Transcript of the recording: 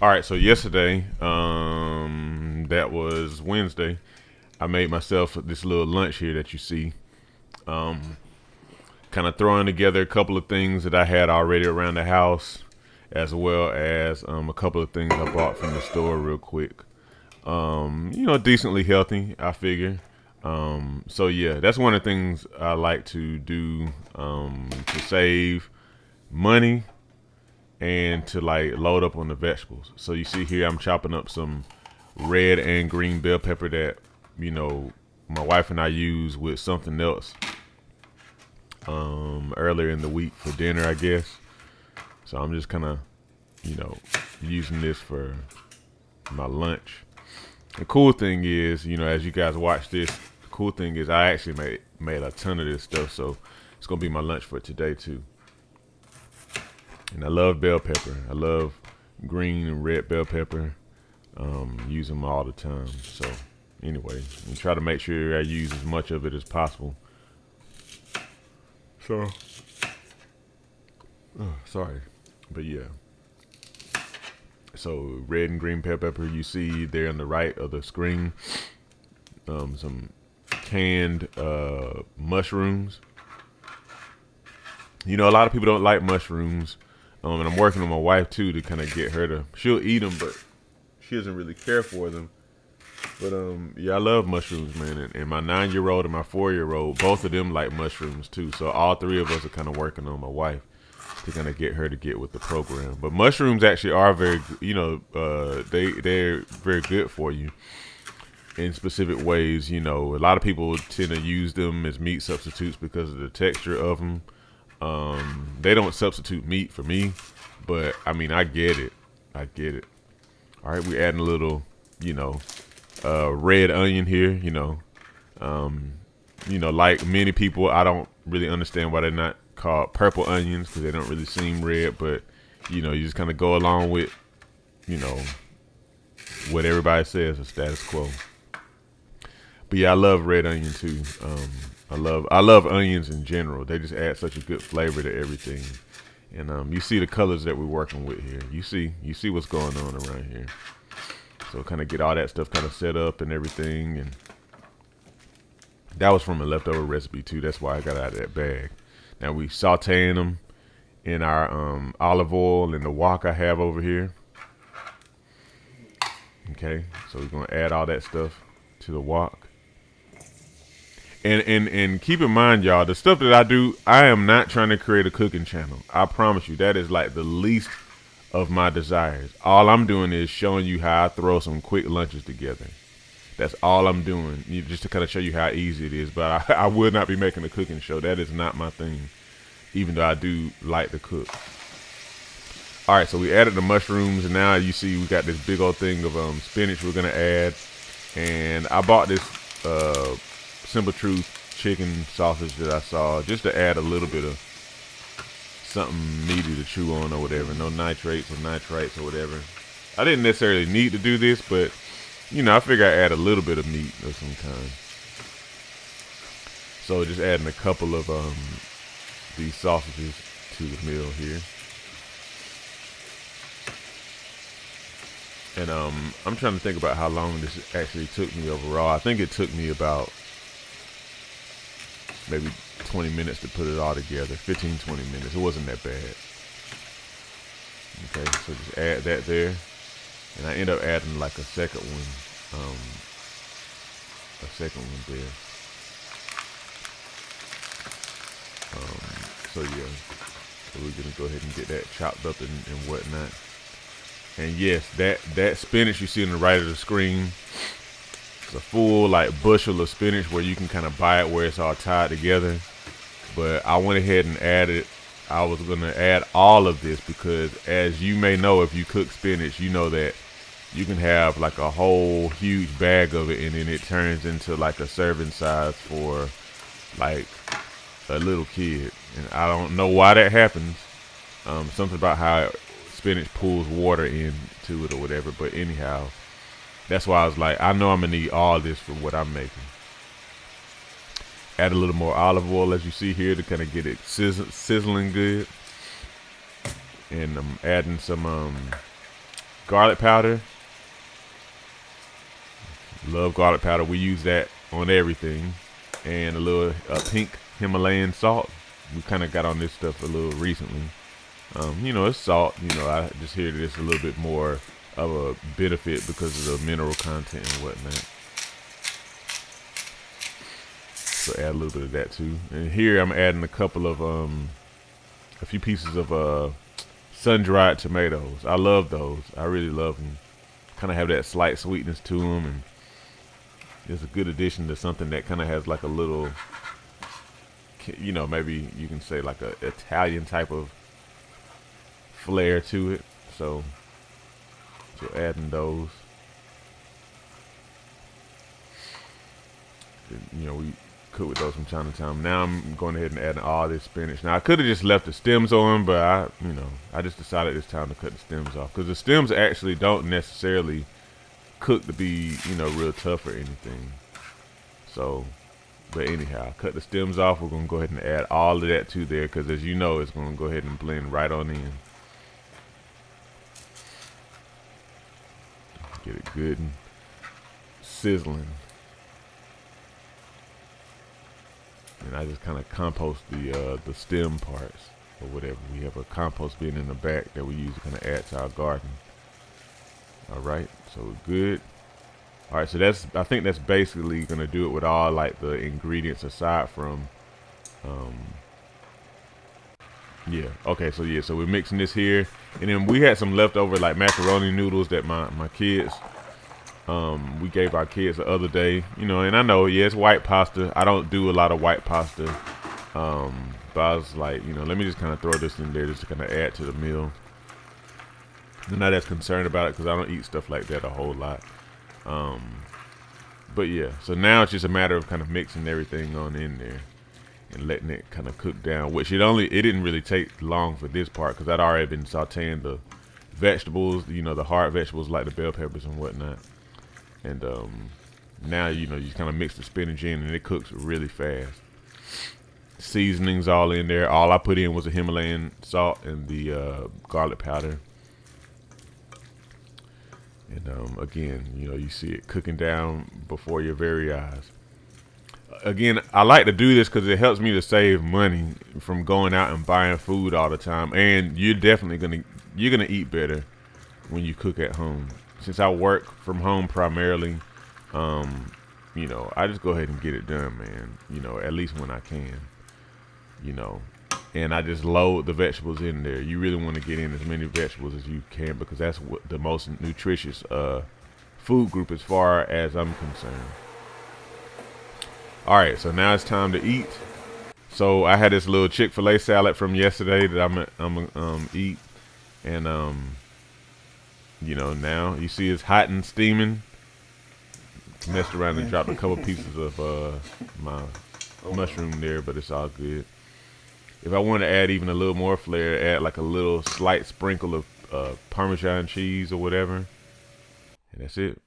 All right, so yesterday, that was Wednesday. I made myself this little lunch here that you see. Um, Kind of throwing together a couple of things that I had already around the house, as well as a couple of things I bought from the store real quick. Decently healthy, I figure. So yeah, that's one of the things I like to do to save money and to like load up on the vegetables. So you see here, I'm chopping up some red and green bell pepper that you know my wife and I use with something else earlier in the week for dinner, I guess. So I'm just kind of you know using this for my lunch. The cool thing is, as you guys watch this, the cool thing is I actually made a ton of this stuff, so it's gonna be my lunch for today too. And I love bell pepper. I love green and red bell pepper. Use them all the time. So anyway, and try to make sure I use as much of it as possible. So, sorry, but yeah. So red and green bell pepper you see there on the right of the screen. Some canned mushrooms. A lot of people don't like mushrooms. And I'm working on my wife too to kind of get her to. She'll eat them, but she doesn't really care for them. But yeah, I love mushrooms, man. And my 9-year-old and my 4-year-old, both of them like mushrooms too. So all three of us are kind of working on my wife to kind of get her to get with the program. But mushrooms actually are very, they're very good for you in specific ways. A lot of people tend to use them as meat substitutes because of the texture of them. They don't substitute meat for me, but I mean, I get it. I get it. All right, we're adding a little, red onion here. Like many people, I don't really understand why they're not called purple onions because they don't really seem red, but you just kind of go along with, what everybody says, the status quo. But yeah, I love red onion too. I love onions in general. They just add such a good flavor to everything. And you see the colors that we're working with here. You see what's going on around here. So kind of get all that stuff kind of set up and everything. And that was from a leftover recipe too. That's why I got out of that bag. Now we sauteing them in our olive oil in the wok I have over here. Okay, so we're gonna add all that stuff to the wok. And keep in mind, y'all, the stuff that I do, I am not trying to create a cooking channel. I promise you, that is like the least of my desires. All I'm doing is showing you how I throw some quick lunches together. That's all I'm doing, just to kind of show you how easy it is. But I would not be making a cooking show. That is not my thing, even though I do like to cook. All right, so we added the mushrooms, and now you see we got this big old thing of spinach we're gonna add. And I bought this Simple Truth chicken sausage that I saw just to add a little bit of something meaty to chew on or whatever. No nitrates or nitrites or whatever. I didn't necessarily need to do this, but I figure I add a little bit of meat of some kind. So just adding a couple of these sausages to the meal here. And I'm trying to think about how long this actually took me overall. I think it took me about maybe 20 minutes to put it all together. 15, 20 minutes. It wasn't that bad. Okay, so just add that there. And I end up adding like a second one. There. So yeah. So we're gonna go ahead and get that chopped up and whatnot. And yes, that spinach you see on the right of the screen, it's a full like bushel of spinach where you can kind of buy it where it's all tied together. But I went ahead and added, I was going to add all of this because as you may know, if you cook spinach, you know that you can have like a whole huge bag of it and then it turns into like a serving size for like a little kid. And I don't know why that happens. Something about how spinach pulls water into it or whatever. But anyhow, that's why I was like, I know I'm going to need all this for what I'm making. Add a little more olive oil as you see here to kind of get it sizzling good. And I'm adding some garlic powder. Love garlic powder. We use that on everything. And a little pink Himalayan salt. We kind of got on this stuff a little recently. You know, it's salt. You know, I just hear that it's a little bit more of a benefit because of the mineral content and whatnot. So add a little bit of that too. And here I'm adding a few pieces of sun-dried tomatoes. I love those. I really love them. Kind of have that slight sweetness to them, and it's a good addition to something that kind of has like a little, you know, maybe you can say like a Italian type of flair to it. So adding those. You know, we cook with those from time to time. Now I'm going ahead and adding all this spinach. Now I could have just left the stems on, but I just decided it's time to cut the stems off because the stems actually don't necessarily cook to be, you know, real tough or anything. So, but anyhow, cut the stems off. We're gonna go ahead and add all of that to there because, as you know, it's gonna go ahead and blend right on in. Get it good and sizzling. And I just kind of compost the stem parts or whatever. We have a compost bin in the back that we use to kind of add to our garden. All right, so we're good. All right, so I think that's basically gonna do it with all like the ingredients aside from, yeah. Okay, so yeah, so we're mixing this here, and then we had some leftover like macaroni noodles that my kids, we gave our kids the other day, you know, and I know, yeah, it's white pasta. I don't do a lot of white pasta, but I was like, you know, let me just kind of throw this in there just to kind of add to the meal. I'm not as concerned about it because I don't eat stuff like that a whole lot. But yeah, so now it's just a matter of kind of mixing everything on in there and letting it kind of cook down, which it didn't really take long for this part because I'd already been sauteing the vegetables, you know, the hard vegetables like the bell peppers and whatnot. And now, you know, you kind of mix the spinach in and it cooks really fast. Seasonings all in there. All I put in was the Himalayan salt and the garlic powder. And again, you know, you see it cooking down before your very eyes. Again, I like to do this because it helps me to save money from going out and buying food all the time. And you're definitely gonna eat better when you cook at home. Since I work from home primarily, you know, I just go ahead and get it done, man. You know, at least when I can. You know, and I just load the vegetables in there. You really want to get in as many vegetables as you can because that's what the most nutritious food group as far as I'm concerned. All right, so now it's time to eat. So I had this little Chick-fil-A salad from yesterday that I'm gonna eat, and you know, now you see it's hot and steaming. Messed around and dropped a couple pieces of my mushroom there, but it's all good. If I want to add even a little more flair, add like a little slight sprinkle of Parmesan cheese or whatever. And that's it.